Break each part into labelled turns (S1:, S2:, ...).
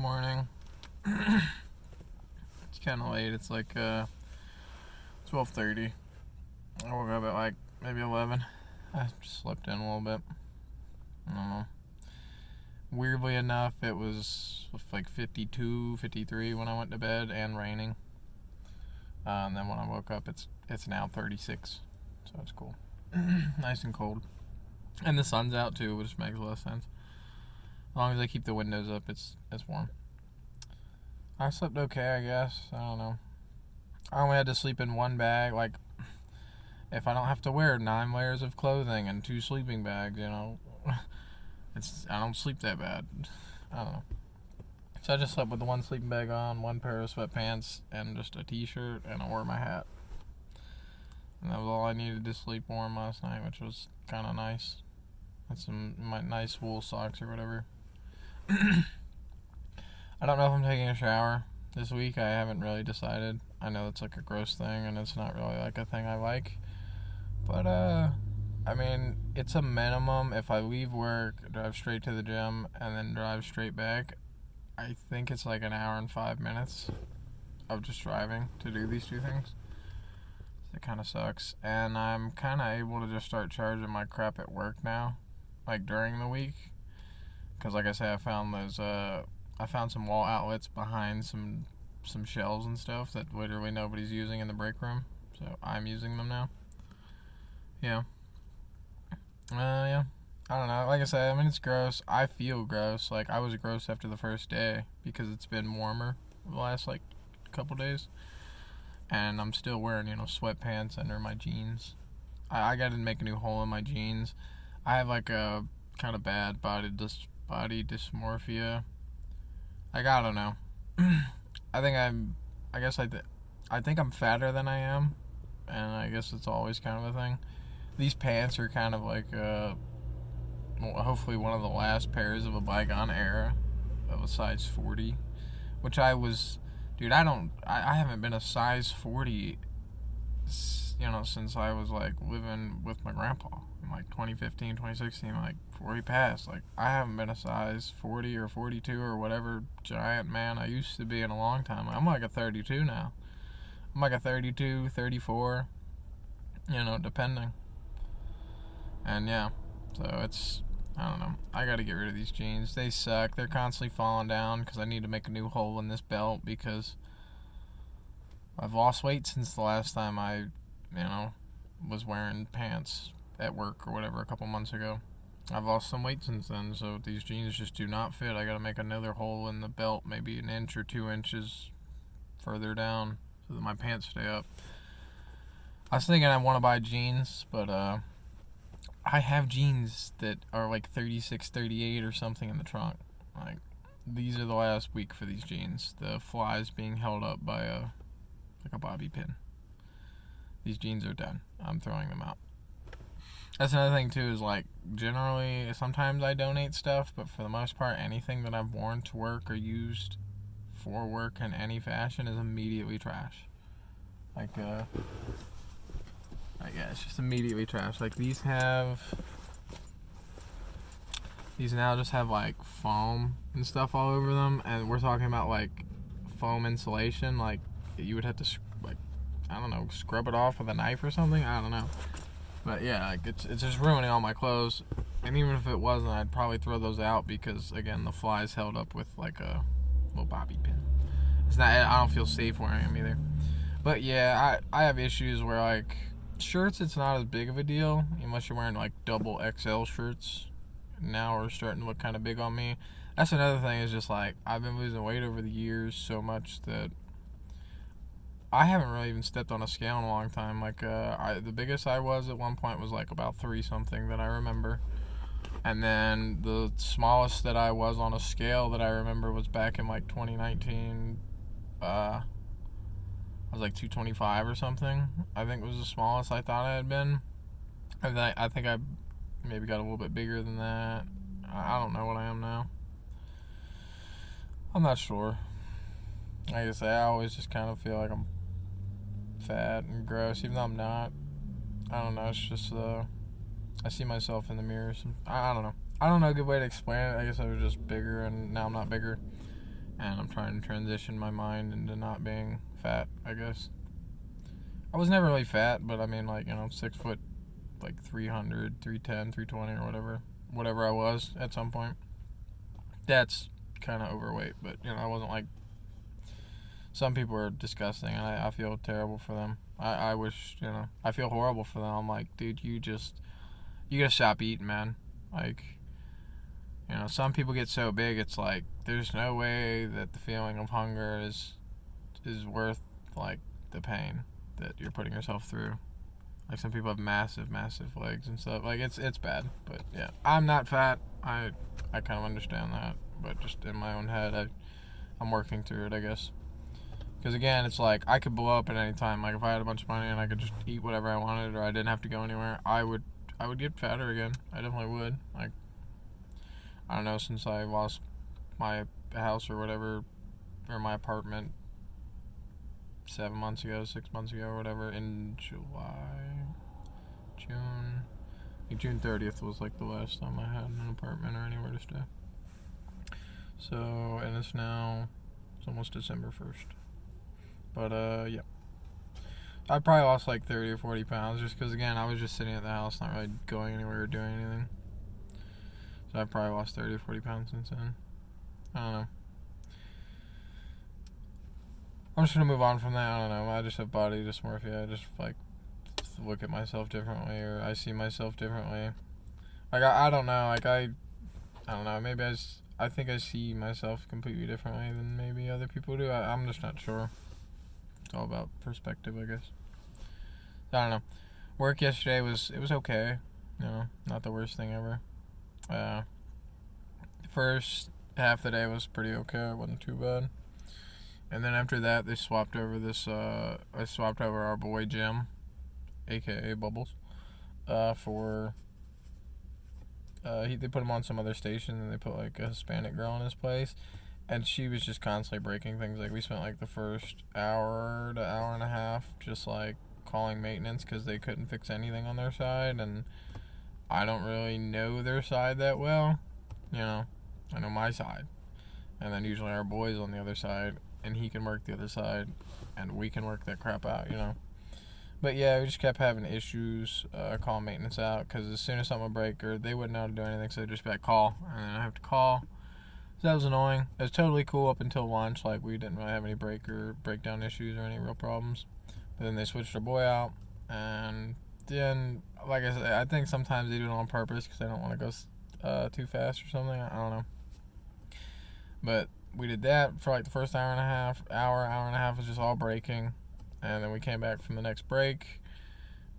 S1: morning. It's kind of late. It's like 12:30. I woke up at like maybe 11. I slept in a little bit. I don't know. Weirdly enough, it was like 52, 53 when I went to bed and raining. And then when I woke up, it's now 36. So it's cool. Nice and cold. And the sun's out too, which makes a lot of sense. As long as I keep the windows up, it's warm. I slept okay, I guess. I don't know. I only had to sleep in one bag. Like, if I don't have to wear 9 layers of clothing and 2 sleeping bags, I don't sleep that bad. I don't know. So I just slept with the 1 sleeping bag on, 1 pair of sweatpants, and just a t-shirt, and I wore my hat. And that was all I needed to sleep warm last night, which was kind of nice. Had some nice wool socks or whatever. I don't know if I'm taking a shower this week. I haven't really decided. I know it's like a gross thing, and it's not really like a thing I like. But, I mean, it's a minimum. If I leave work, drive straight to the gym, and then drive straight back, I think it's like an hour and 5 minutes of just driving to do these 2 things. So it kind of sucks. And I'm kind of able to just start charging my crap at work now, like during the week. Because, like I said, I found some wall outlets behind some shelves and stuff that literally nobody's using in the break room. So I'm using them now. Yeah. Yeah. I don't know. Like I said, I mean, it's gross. I feel gross. Like, I was gross after the first day because it's been warmer the last, like, couple days. And I'm still wearing, sweatpants under my jeans. I got to make a new hole in my jeans. I have, like, a kind of bad body dysmorphia. Like, I don't know. I think I'm fatter than I am. And I guess it's always kind of a thing. These pants are kind of like, hopefully one of the last pairs of a bygone era of a size 40. Which I haven't been a size 40, since I was, like, living with my grandpa in, like, 2015, 2016, like, before he passed. Like, I haven't been a size 40 or 42 or whatever giant man I used to be in a long time. I'm like a 32 now. I'm like a 32, 34, depending. And, yeah, so I don't know. I gotta get rid of these jeans. They suck. They're constantly falling down because I need to make a new hole in this belt because I've lost weight since the last time I, was wearing pants at work or whatever a couple months ago. I've lost some weight since then, so these jeans just do not fit. I gotta make another hole in the belt, maybe 1 inch or 2 inches further down so that my pants stay up. I was thinking I want to buy jeans, but I have jeans that are like 36, 38 or something in the trunk. Like, these are the last week for these jeans. The flies being held up by a bobby pin. These jeans are done. I'm throwing them out. That's another thing too, is like, generally, sometimes I donate stuff, but for the most part, anything that I've worn to work or used for work in any fashion is immediately trash. Yeah, it's just immediately trash. Like, these now just have like foam and stuff all over them, and we're talking about like foam insulation. Like, you would have to scrub it off with a knife or something. I don't know. But yeah, like, it's just ruining all my clothes. And even if it wasn't, I'd probably throw those out because, again, the flies held up with like a little bobby pin. I don't feel safe wearing them either. But yeah, I have issues where, like, shirts, it's not as big of a deal unless you're wearing like double XL shirts. Now are starting to look kind of big on me. That's another thing, is just like, I've been losing weight over the years so much that I haven't really even stepped on a scale in a long time. Like, the biggest I was at one point was like about 3 something that I remember. And then the smallest that I was on a scale that I remember was back in like 2019. I was like 225 or something. I think was the smallest I thought I had been. I think I maybe got a little bit bigger than that. I don't know what I am now. I'm not sure. Like I say, I always just kind of feel like I'm fat and gross, even though I'm not. I don't know. It's just I see myself in the mirror. I don't know. I don't know a good way to explain it. I guess I was just bigger, and now I'm not bigger. and I'm trying to transition my mind into not being fat, I guess. I was never really fat, but I mean, like, 6 foot, like 300, 310, 320, or whatever I was at some point. That's kind of overweight, but, I wasn't like, some people are disgusting, and I feel terrible for them. I wish, I feel horrible for them. I'm like, dude, you gotta stop eating, man. Like, some people get so big, it's like, there's no way that the feeling of hunger is worth, like, the pain that you're putting yourself through. Like, some people have massive, massive legs and stuff. Like, it's bad. But, yeah. I'm not fat. I kind of understand that. But just in my own head, I'm working through it, I guess. Because, again, it's like, I could blow up at any time. Like, if I had a bunch of money and I could just eat whatever I wanted, or I didn't have to go anywhere, I would get fatter again. I definitely would. Like, I don't know, since I lost my house or whatever, or my apartment 7 months ago, 6 months ago, or whatever, in June. I think June 30th was like the last time I had an apartment or anywhere to stay. So, and it's almost December 1st. But, yeah. I probably lost like 30 or 40 pounds just because, again, I was just sitting at the house, not really going anywhere or doing anything. So I probably lost 30 or 40 pounds since then. I don't know. I'm just going to move on from that. I don't know. I just have body dysmorphia. I just, like, look at myself differently, or I see myself differently. Like, I don't know. Like, I don't know. Maybe I think I see myself completely differently than maybe other people do. I'm just not sure. It's all about perspective, I guess. I don't know. Work yesterday was okay. Not the worst thing ever. The first half of the day was pretty okay. It wasn't too bad. And then after that, they swapped over I swapped over our boy Jim, aka Bubbles, for. They put him on some other station, and they put like a Hispanic girl in his place, and she was just constantly breaking things. Like, we spent like the first hour to hour and a half just like calling maintenance because they couldn't fix anything on their side, and I don't really know their side that well. I know my side, and then usually our boy's on the other side, and he can work the other side, and we can work that crap out. But yeah, we just kept having issues calling maintenance out, because as soon as something would break, or they wouldn't know how to do anything, so they'd just be like, call, and then I have to call. So that was annoying. It was totally cool up until lunch. Like, we didn't really have any breakdown issues or any real problems. But then they switched our boy out, and then, like I said, I think sometimes they do it on purpose because they don't want to go too fast or something. I don't know. But we did that for like the first hour and a half was just all breaking. And then we came back from the next break.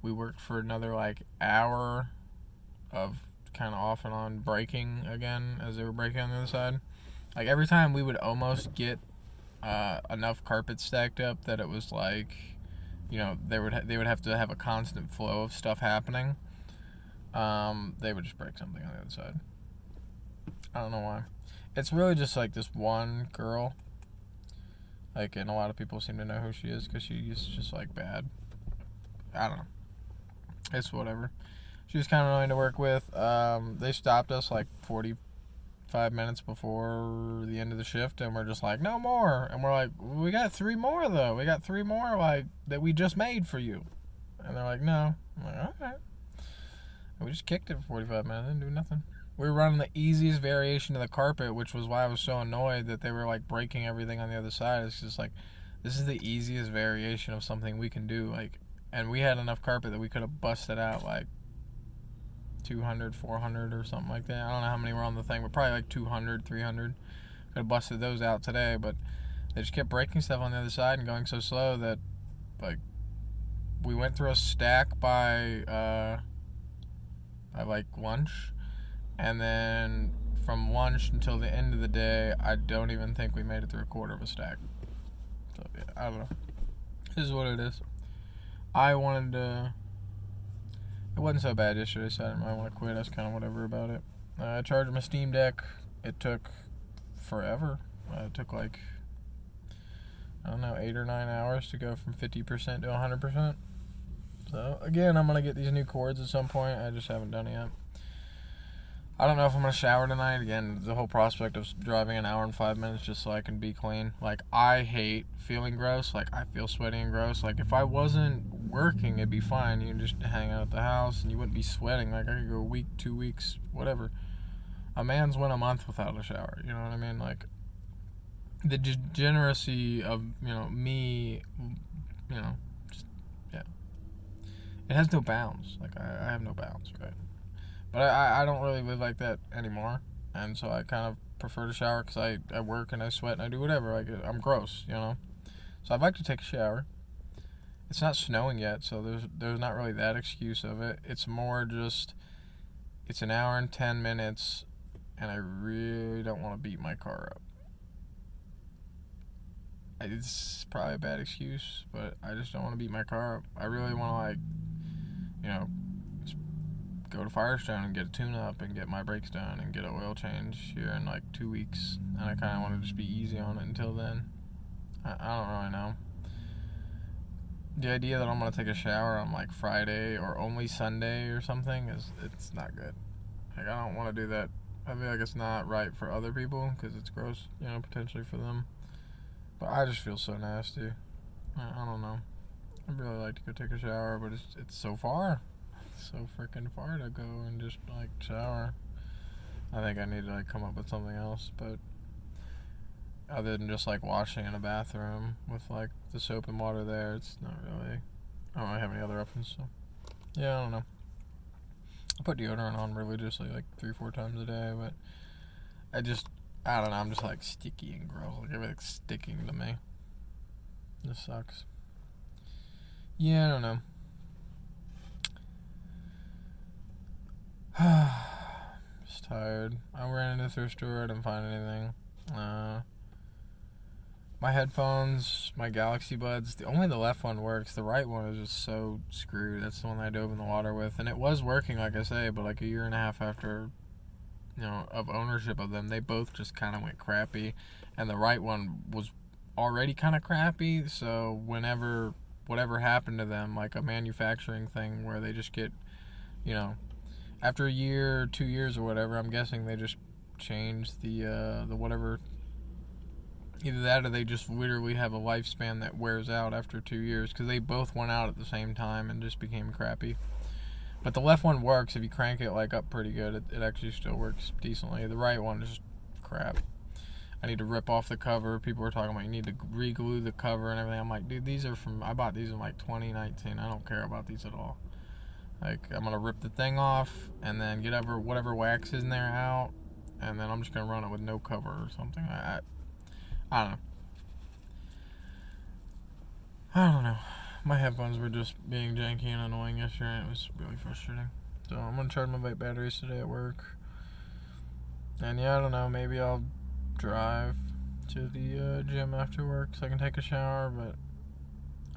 S1: We worked for another like hour of kind of off and on breaking again as they were breaking on the other side. Like, every time we would almost get enough carpet stacked up that it was like, they would have to have a constant flow of stuff happening. They would just break something on the other side. I don't know why. It's really just like this one girl. Like, and a lot of people seem to know who she is because she's just like bad. I don't know. It's whatever. She was kind of annoying to work with. They stopped us like 45 minutes before the end of the shift, and we're just like, no more. And we're like, we got 3 more though. We got 3 more like that we just made for you. And they're like, no. I'm like, alright. And we just kicked it for 45 minutes and didn't do nothing. We were running the easiest variation of the carpet, which was why I was so annoyed that they were like breaking everything on the other side. It's just like, this is the easiest variation of something we can do. Like, and we had enough carpet that we could have busted out like 200, 400 or something like that. I don't know how many were on the thing, but probably like 200, 300. Could have busted those out today, but they just kept breaking stuff on the other side and going so slow that, like, we went through a stack by like lunch, and then from lunch until the end of the day, I don't even think we made it through a quarter of a stack. So yeah, I don't know. This is what it is. I wanted to. It wasn't so bad yesterday, so I didn't really want to quit. I was kind of whatever about it. I charged my Steam Deck. It took forever. It took like, I don't know, 8 or 9 hours to go from 50% to 100%. So again, I'm gonna get these new cords at some point. I just haven't done it yet. I don't know if I'm gonna shower tonight. Again, the whole prospect of driving an hour and 5 minutes just so I can be clean. Like, I hate feeling gross. Like, I feel sweaty and gross. Like, if I wasn't working, it'd be fine. You can just hang out at the house and you wouldn't be sweating. Like, I could go a week, 2 weeks, whatever. A man's went a month without a shower. You know what I mean? Like, the degeneracy of, me, just, yeah. It has no bounds. Like, I have no bounds, right? But I don't really live like that anymore. And so I kind of prefer to shower because I work and I sweat and I do whatever. Like, I'm gross, So I'd like to take a shower. It's not snowing yet, so there's not really that excuse of it. It's more just, it's an hour and 10 minutes, and I really don't want to beat my car up. It's probably a bad excuse, but I just don't want to beat my car up. I really want to, like, go to Firestone and get a tune-up and get my brakes done and get an oil change here in like 2 weeks. And I kind of want to just be easy on it until then. I don't really know. The idea that I'm going to take a shower on like Friday or only Sunday or something it's not good. Like, I don't want to do that. I feel like it's not right for other people because it's gross, potentially for them. But I just feel so nasty. I don't know. I'd really like to go take a shower, but it's so far. So freaking far to go and just like shower. I think I need to like come up with something else, but other than just like washing in a bathroom with like the soap and water there, it's not really, I don't really have any other options. So yeah, I don't know. I put deodorant on religiously like 3-4 times a day, but I don't know, I'm just like sticky and gross. Like, everything's sticking to me. This sucks. Yeah, I don't know. Just tired. I ran into the thrift store. I didn't find anything. My headphones, my Galaxy Buds, only the left one works. The right one is just so screwed. That's the one I dove in the water with. And it was working, like I say, but like a year and a half after, of ownership of them, they both just kind of went crappy. And the right one was already kind of crappy. So whatever happened to them, like a manufacturing thing where they just get, after a year, 2 years or whatever, I'm guessing they just changed the whatever. Either that or they just literally have a lifespan that wears out after 2 years, because they both went out at the same time and just became crappy. But the left one works. If you crank it like up pretty good, it actually still works decently. The right one is just crap. I need to rip off the cover. People were talking about you need to re-glue the cover and everything. I'm like, dude, I bought these in like 2019. I don't care about these at all. Like, I'm going to rip the thing off and then get whatever wax is in there out, and then I'm just going to run it with no cover or something. I don't know. I don't know. My headphones were just being janky and annoying yesterday, and it was really frustrating. So I'm going to charge my vape batteries today at work. And yeah, I don't know, maybe I'll drive to the gym after work so I can take a shower, but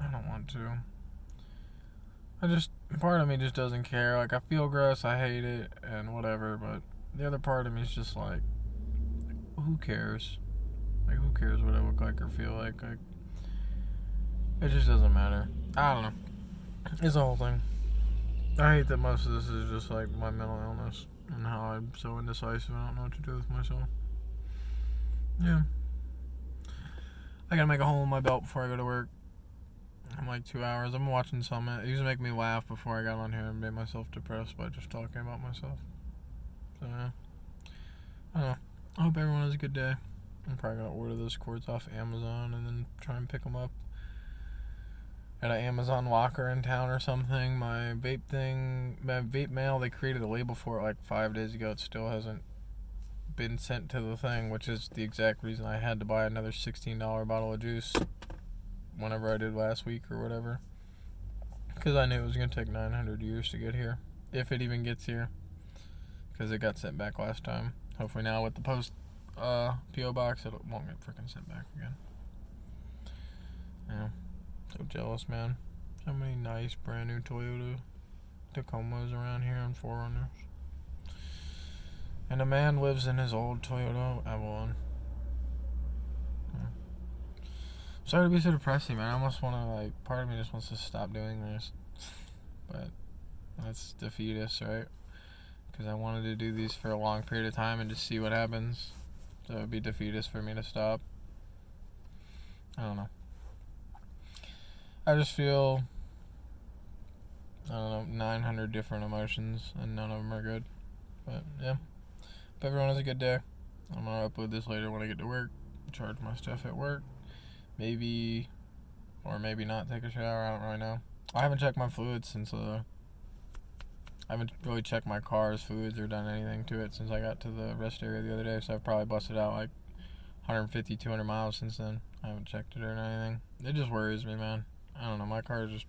S1: I don't want to. Part of me just doesn't care. Like, I feel gross, I hate it, and whatever, but the other part of me is just like, who cares? Like, who cares what I look like or feel like? Like, it just doesn't matter. I don't know. It's the whole thing. I hate that most of this is just like my mental illness and how I'm so indecisive and I don't know what to do with myself. Yeah. I gotta make a hole in my belt before I go to work. I'm like 2 hours. I'm watching Summit. It used to make me laugh before I got on here and made myself depressed by just talking about myself. So yeah. I don't know. I hope everyone has a good day. I'm probably gonna order those cords off Amazon and then try and pick them up at an Amazon locker in town or something. My vape mail, they created a label for it like 5 days ago. It still hasn't been sent to the thing, which is the exact reason I had to buy another $16 bottle of juice whenever I did last week or whatever, because I knew it was going to take 900 years to get here, if it even gets here, because it got sent back last time. Hopefully now with the post P.O. box, it won't get freaking sent back again. Yeah, so jealous, man. So many nice brand new Toyota Tacomas around here and 4Runners. And a man lives in his old Toyota Avalon. Sorry to be so depressing, man. I almost want to, like, part of me just wants to stop doing this. But that's defeatist, right? because I wanted to do these for a long period of time and just see what happens. So it would be defeatist for me to stop. I don't know. I just feel, I don't know, 900 different emotions, and none of them are good. But yeah, hope everyone has a good day. I'm gonna upload this later when I get to work, charge my stuff at work, maybe, or maybe not take a shower. I don't really know. I haven't checked my fluids since I haven't really checked my car's fluids or done anything to it since I got to the rest area the other day. So I've probably busted out like 150, 200 miles since then. I haven't checked it or anything. It just worries me, man. I don't know. My car just,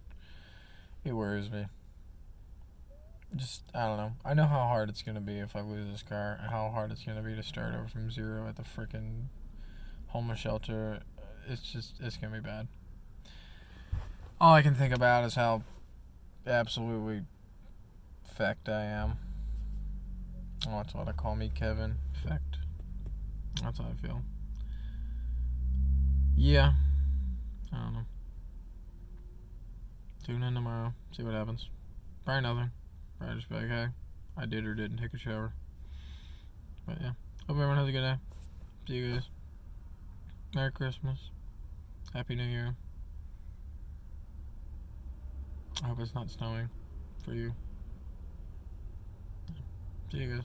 S1: it worries me. Just, I don't know. I know how hard it's gonna be if I lose this car. How hard it's gonna be to start over from zero at the freaking homeless shelter. It's gonna be bad. All I can think about is how absolutely fecked I am. Oh, that's what I call me, Kevin. Fecked. That's how I feel. Yeah. I don't know. Tune in tomorrow. See what happens. Probably nothing. Probably just be like, hey, I did or didn't take a shower. But yeah. Hope everyone has a good day. See you guys. Merry Christmas. Happy New Year. I hope it's not snowing for you. See you guys.